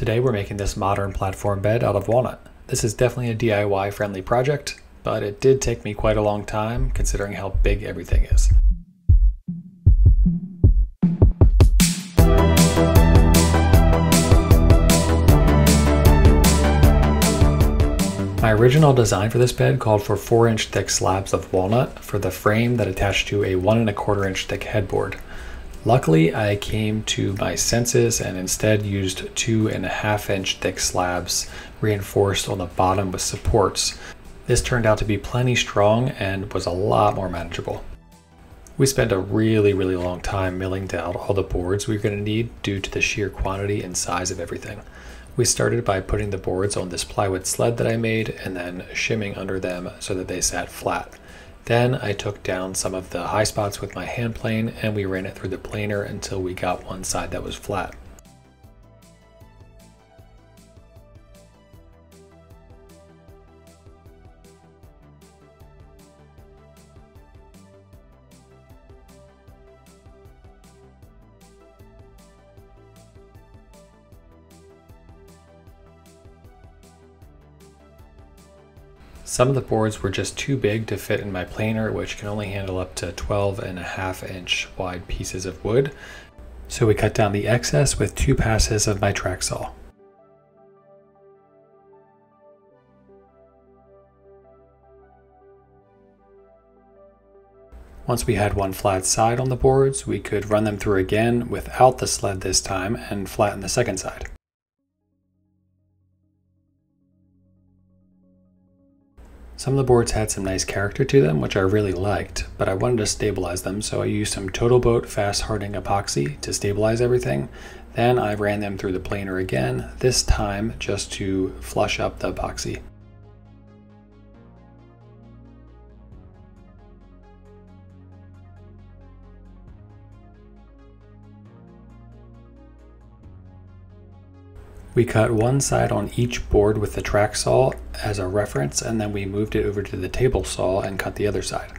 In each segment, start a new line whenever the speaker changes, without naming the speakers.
Today we're making this modern platform bed out of walnut. This is definitely a DIY friendly project, but it did take me quite a long time considering how big everything is. My original design for this bed called for 4-inch thick slabs of walnut for the frame that attached to a 1¼ inch thick headboard. Luckily, I came to my senses and instead used 2½ inch thick slabs reinforced on the bottom with supports. This turned out to be plenty strong and was a lot more manageable. We spent a really long time milling down all the boards we were going to need due to the sheer quantity and size of everything. We started by putting the boards on this plywood sled that I made and then shimming under them so that they sat flat. Then I took down some of the high spots with my hand plane and we ran it through the planer until we got one side that was flat. Some of the boards were just too big to fit in my planer, which can only handle up to 12½ inch wide pieces of wood, so we cut down the excess with 2 passes of my track saw. Once we had one flat side on the boards, we could run them through again without the sled this time and flatten the second side. Some of the boards had some nice character to them, which I really liked, but I wanted to stabilize them, so I used some Total Boat fast hardening epoxy to stabilize everything. Then I ran them through the planer again, this time just to flush up the epoxy. We cut one side on each board with the track saw as a reference, and then we moved it over to the table saw and cut the other side.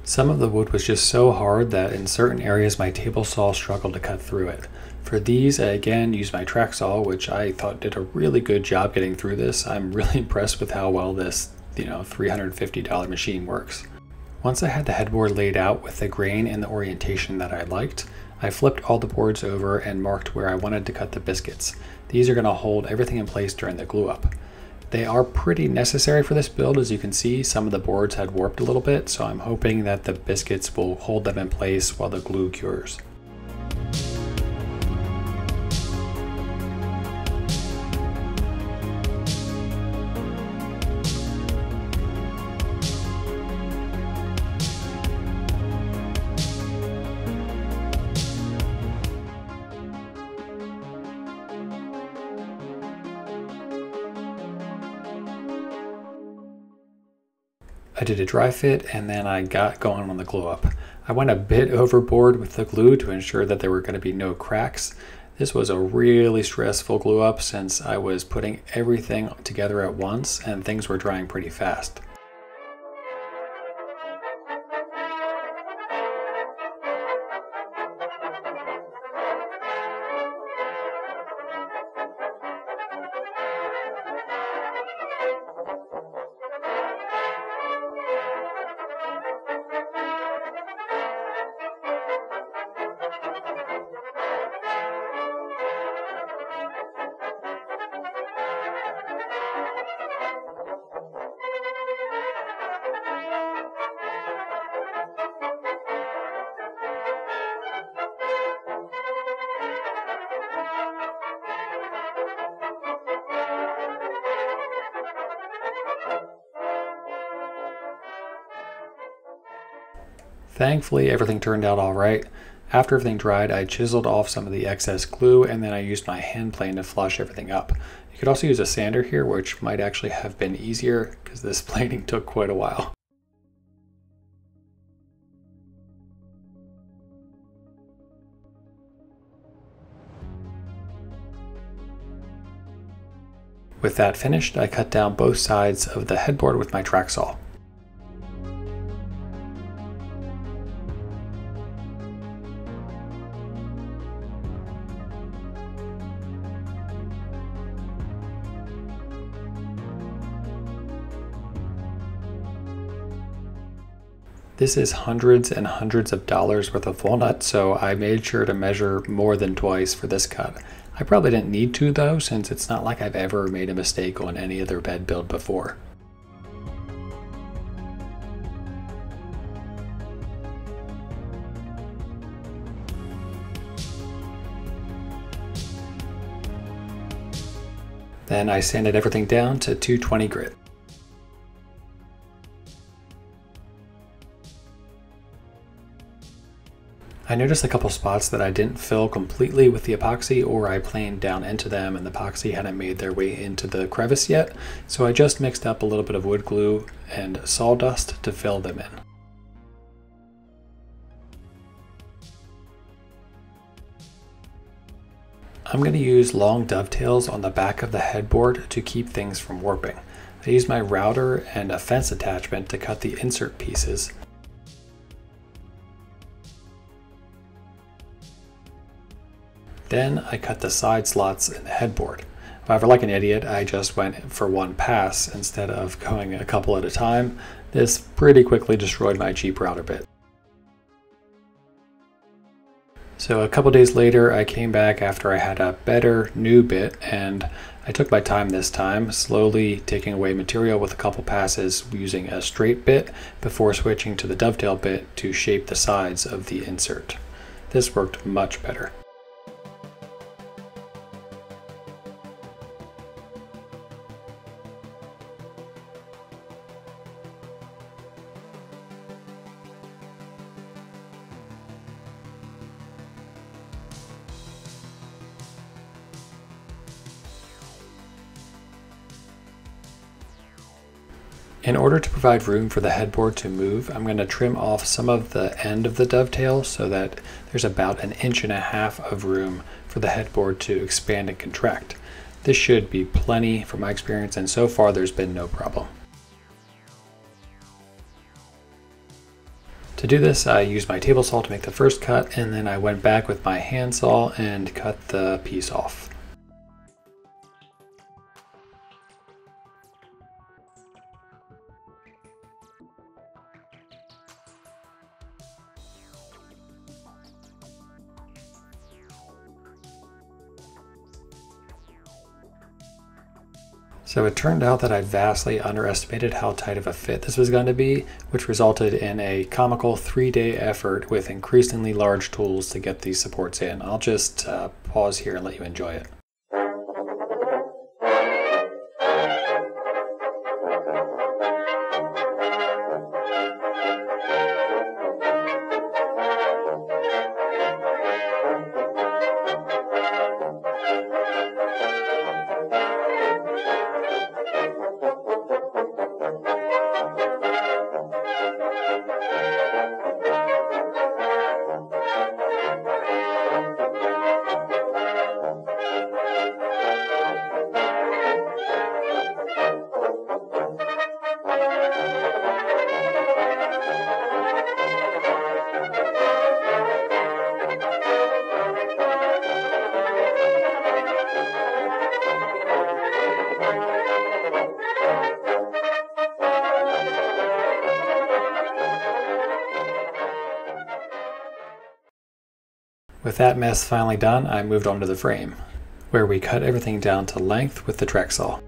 Some of the wood was just so hard that in certain areas my table saw struggled to cut through it. For these, I again used my track saw, which I thought did a really good job getting through this. I'm really impressed with how well this, $350 machine works. Once I had the headboard laid out with the grain and the orientation that I liked, I flipped all the boards over and marked where I wanted to cut the biscuits. These are going to hold everything in place during the glue up. They are pretty necessary for this build. As you can see, some of the boards had warped a little bit, so I'm hoping that the biscuits will hold them in place while the glue cures. I did a dry fit and then I got going on the glue up. I went a bit overboard with the glue to ensure that there were going to be no cracks. This was a really stressful glue up since I was putting everything together at once and things were drying pretty fast. Thankfully, everything turned out all right. After everything dried, I chiseled off some of the excess glue and then I used my hand plane to flush everything up. You could also use a sander here, which might actually have been easier because this planing took quite a while. With that finished, I cut down both sides of the headboard with my track saw. This is hundreds and hundreds of dollars worth of walnut, so I made sure to measure more than twice for this cut. I probably didn't need to though, since it's not like I've ever made a mistake on any other bed build before. Then I sanded everything down to 220 grit. I noticed a couple spots that I didn't fill completely with the epoxy, or I planed down into them and the epoxy hadn't made their way into the crevice yet, so I just mixed up a little bit of wood glue and sawdust to fill them in. I'm going to use long dovetails on the back of the headboard to keep things from warping. I used my router and a fence attachment to cut the insert pieces. Then I cut the side slots in the headboard. However, like an idiot, I just went for one pass instead of going a couple at a time. This pretty quickly destroyed my cheap router bit. So a couple days later, I came back after I had a better new bit, and I took my time this time, slowly taking away material with a couple passes using a straight bit before switching to the dovetail bit to shape the sides of the insert. This worked much better. In order to provide room for the headboard to move, I'm going to trim off some of the end of the dovetail so that there's about 1.5 inches of room for the headboard to expand and contract. This should be plenty from my experience, and so far there's been no problem. To do this, I used my table saw to make the first cut, and then I went back with my hand saw and cut the piece off. So it turned out that I vastly underestimated how tight of a fit this was going to be, which resulted in a comical 3-day effort with increasingly large tools to get these supports in. I'll just pause here and let you enjoy it. With that mess finally done, I moved on to the frame, where we cut everything down to length with the track saw.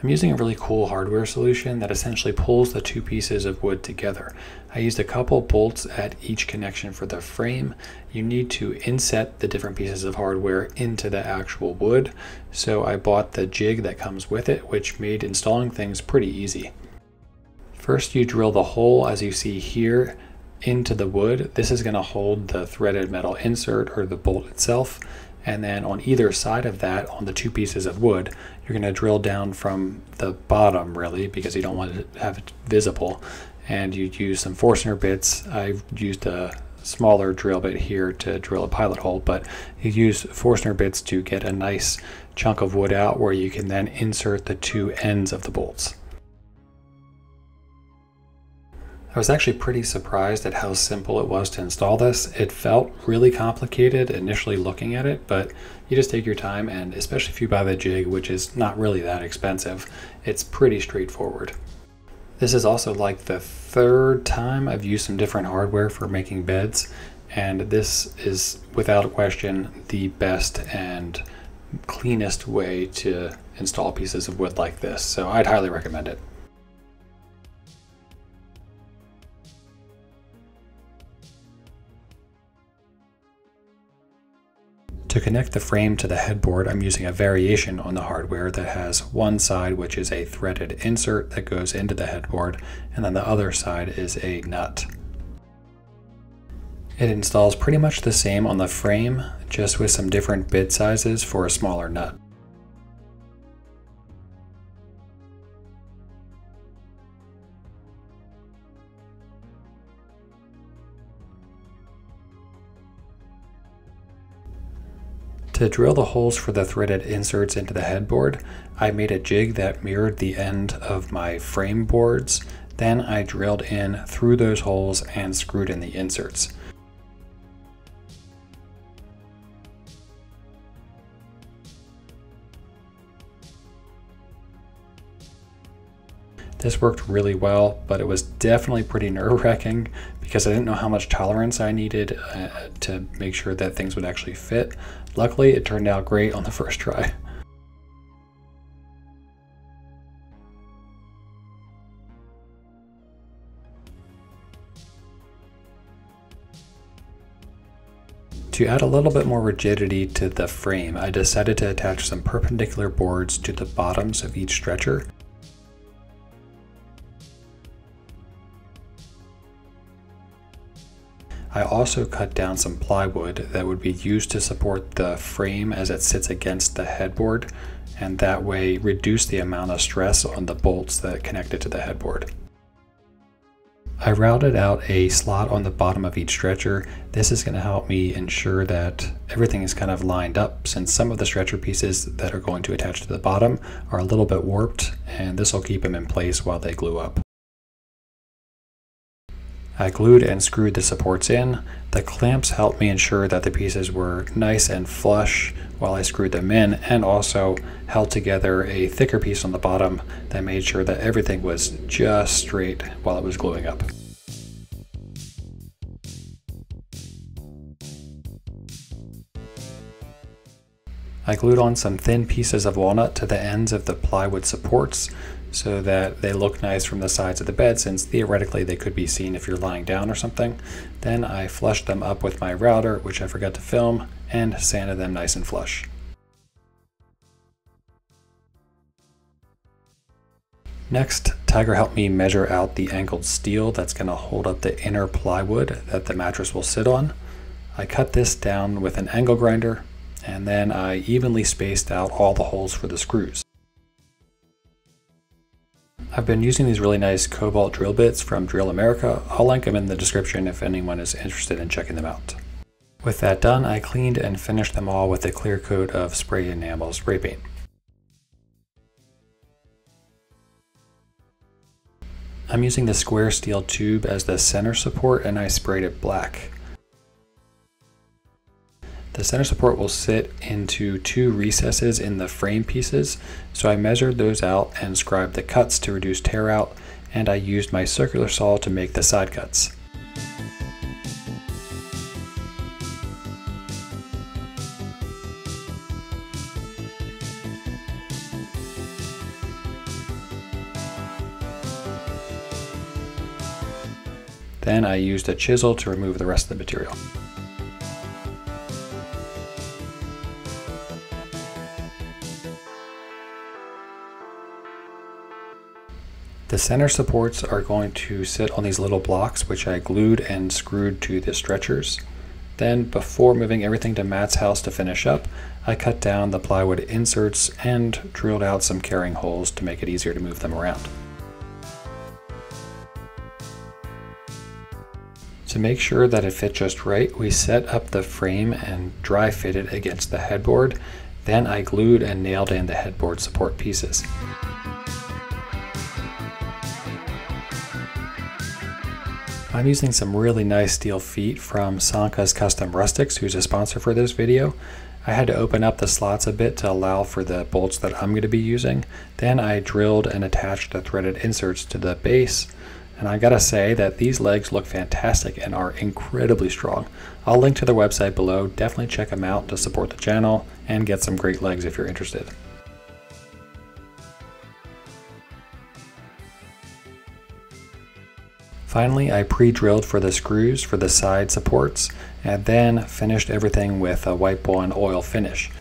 I'm using a really cool hardware solution that essentially pulls the two pieces of wood together. I used a couple bolts at each connection for the frame. You need to inset the different pieces of hardware into the actual wood, so I bought the jig that comes with it, which made installing things pretty easy. First, you drill the hole, as you see here, into the wood. This is going to hold the threaded metal insert or the bolt itself. And then on either side of that, on the two pieces of wood, you're going to drill down from the bottom, really, because you don't want to have it visible. And you use some Forstner bits. I've used a smaller drill bit here to drill a pilot hole, but you use Forstner bits to get a nice chunk of wood out where you can then insert the two ends of the bolts. I was actually pretty surprised at how simple it was to install this. It felt really complicated initially looking at it, but you just take your time, and especially if you buy the jig, which is not really that expensive, it's pretty straightforward. This is also like the third time I've used some different hardware for making beds, and this is without question the best and cleanest way to install pieces of wood like this, so I'd highly recommend it. To connect the frame to the headboard, I'm using a variation on the hardware that has one side which is a threaded insert that goes into the headboard, and then the other side is a nut. It installs pretty much the same on the frame, just with some different bit sizes for a smaller nut. To drill the holes for the threaded inserts into the headboard, I made a jig that mirrored the end of my frame boards. Then I drilled in through those holes and screwed in the inserts. This worked really well, but it was definitely pretty nerve-wracking because I didn't know how much tolerance I needed to make sure that things would actually fit. Luckily, it turned out great on the first try. To add a little bit more rigidity to the frame, I decided to attach some perpendicular boards to the bottoms of each stretcher. I also cut down some plywood that would be used to support the frame as it sits against the headboard, and that way reduce the amount of stress on the bolts that connect it to the headboard. I routed out a slot on the bottom of each stretcher. This is going to help me ensure that everything is kind of lined up, since some of the stretcher pieces that are going to attach to the bottom are a little bit warped, and this will keep them in place while they glue up. I glued and screwed the supports in. The clamps helped me ensure that the pieces were nice and flush while I screwed them in, and also held together a thicker piece on the bottom that made sure that everything was just straight while it was gluing up. I glued on some thin pieces of walnut to the ends of the plywood supports so that they look nice from the sides of the bed, since theoretically they could be seen if you're lying down or something. Then I flushed them up with my router, which I forgot to film, and sanded them nice and flush. Next, Tiger helped me measure out the angled steel that's going to hold up the inner plywood that the mattress will sit on. I cut this down with an angle grinder, and then I evenly spaced out all the holes for the screws. I've been using these really nice cobalt drill bits from Drill America. I'll link them in the description if anyone is interested in checking them out. With that done, I cleaned and finished them all with a clear coat of spray enamel spray paint. I'm using the square steel tube as the center support, and I sprayed it black. The center support will sit into two recesses in the frame pieces, so I measured those out and scribed the cuts to reduce tear out, and I used my circular saw to make the side cuts. Then I used a chisel to remove the rest of the material. The center supports are going to sit on these little blocks, which I glued and screwed to the stretchers. Then, before moving everything to Matt's house to finish up, I cut down the plywood inserts and drilled out some carrying holes to make it easier to move them around. To make sure that it fit just right, we set up the frame and dry fit it against the headboard. Then I glued and nailed in the headboard support pieces. I'm using some really nice steel feet from Sanka's Custom Rustics, who's a sponsor for this video. I had to open up the slots a bit to allow for the bolts that I'm going to be using. Then I drilled and attached the threaded inserts to the base. And I gotta say that these legs look fantastic and are incredibly strong. I'll link to their website below. Definitely check them out to support the channel and get some great legs if you're interested. Finally, I pre-drilled for the screws for the side supports and then finished everything with a wipe on oil finish.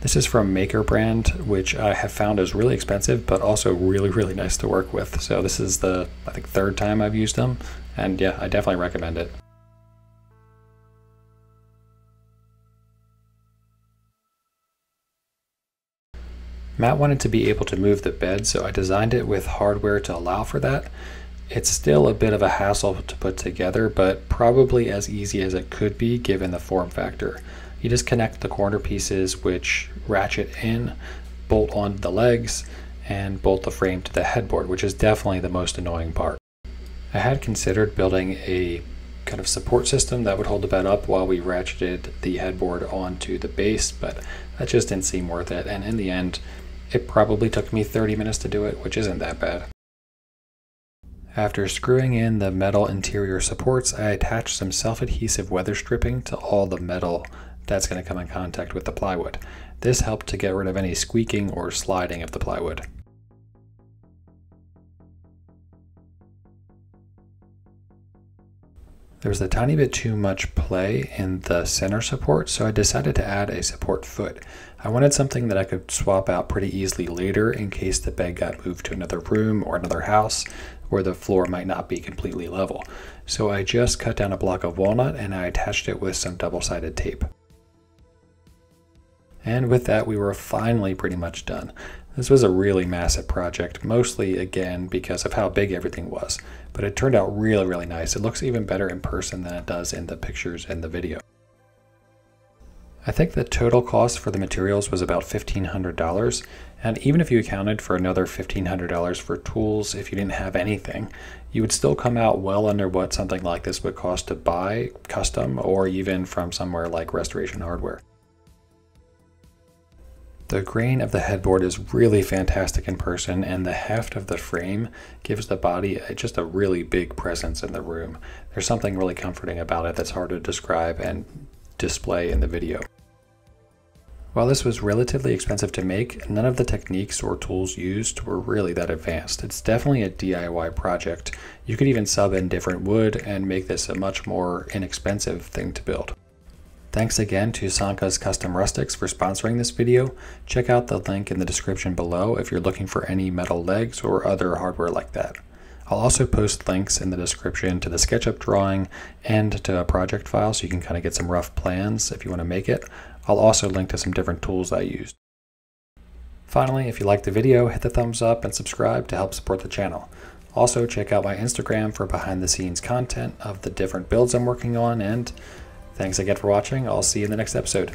This is from Maker brand, which I have found is really expensive, but also really nice to work with. So this is the, I think, third time I've used them, and yeah, I definitely recommend it. Matt wanted to be able to move the bed, so I designed it with hardware to allow for that. It's still a bit of a hassle to put together, but probably as easy as it could be given the form factor. You just connect the corner pieces, which ratchet in, bolt onto the legs, and bolt the frame to the headboard, which is definitely the most annoying part. I had considered building a kind of support system that would hold the bed up while we ratcheted the headboard onto the base, but that just didn't seem worth it, and in the end, it probably took me 30 minutes to do it, which isn't that bad. After screwing in the metal interior supports, I attached some self-adhesive weather stripping to all the metal that's going to come in contact with the plywood. This helped to get rid of any squeaking or sliding of the plywood. There was a tiny bit too much play in the center support, so I decided to add a support foot. I wanted something that I could swap out pretty easily later in case the bed got moved to another room or another house where the floor might not be completely level. So I just cut down a block of walnut and I attached it with some double-sided tape. And with that, we were finally pretty much done. This was a really massive project, mostly again because of how big everything was, but it turned out really nice. It looks even better in person than it does in the pictures and the video. I think the total cost for the materials was about $1,500, and even if you accounted for another $1,500 for tools, if you didn't have anything, you would still come out well under what something like this would cost to buy custom or even from somewhere like Restoration Hardware. The grain of the headboard is really fantastic in person, and the heft of the frame gives the body just a really big presence in the room. There's something really comforting about it that's hard to describe and display in the video. While this was relatively expensive to make, none of the techniques or tools used were really that advanced. It's definitely a DIY project. You could even sub in different wood and make this a much more inexpensive thing to build. Thanks again to Sanka's Custom Rustics for sponsoring this video. Check out the link in the description below if you're looking for any metal legs or other hardware like that. I'll also post links in the description to the SketchUp drawing and to a project file so you can kind of get some rough plans if you want to make it. I'll also link to some different tools I used. Finally, if you liked the video, hit the thumbs up and subscribe to help support the channel. Also, check out my Instagram for behind the scenes content of the different builds I'm working on, and thanks again for watching. I'll see you in the next episode.